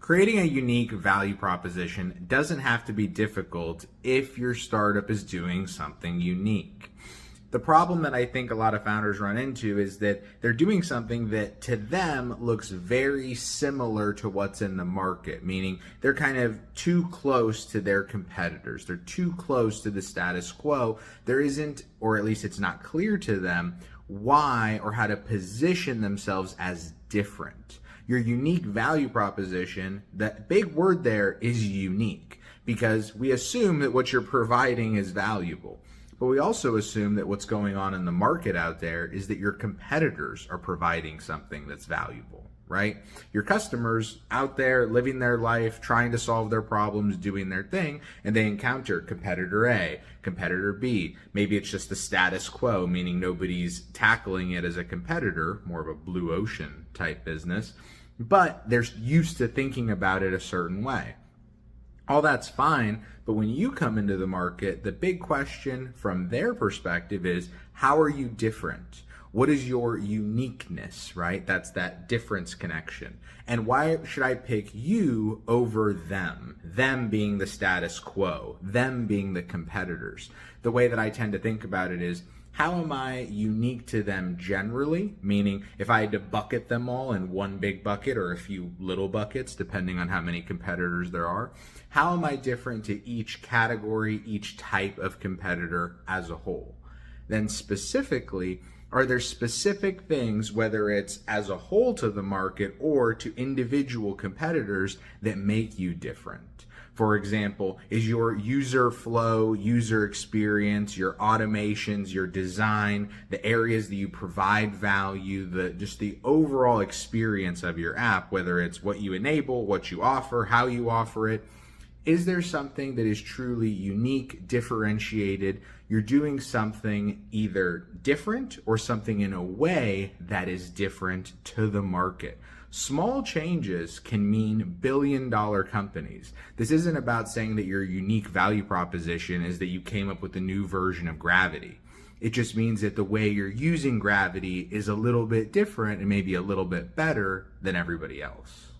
Creating a unique value proposition doesn't have to be difficult if your startup is doing something unique. The problem that I think a lot of founders run into is that they're doing something that to them looks very similar to what's in the market, meaning they're kind of too close to their competitors. They're too close to the status quo. There isn't, or at least it's not clear to them, why or how to position themselves as different. Your unique value proposition, that big word there is unique, because we assume that what you're providing is valuable. But we also assume that what's going on in the market out there is that your competitors are providing something that's valuable, right? Your customers out there living their life, trying to solve their problems, doing their thing, and they encounter competitor A, competitor B. Maybe it's just the status quo, meaning nobody's tackling it as a competitor, more of a blue ocean type business, but they're used to thinking about it a certain way. All that's fine, but when you come into the market, the big question from their perspective is, how are you different? What is your uniqueness, right? That's that difference connection. And why should I pick you over them? Them being the status quo, them being the competitors. The way that I tend to think about it is, how am I unique to them generally? Meaning, if I had to bucket them all in one big bucket or a few little buckets, depending on how many competitors there are, how am I different to each category, each type of competitor as a whole? Then specifically, are there specific things, whether it's as a whole to the market or to individual competitors, that make you different? For example, is your user flow, user experience, your automations, your design, the areas that you provide value, just the overall experience of your app, whether it's what you enable, what you offer, how you offer it, is there something that is truly unique, differentiated? You're doing something either different or something in a way that is different to the market. Small changes can mean billion-dollar companies. This isn't about saying that your unique value proposition is that you came up with a new version of Gravity. It just means that the way you're using Gravity is a little bit different and maybe a little bit better than everybody else.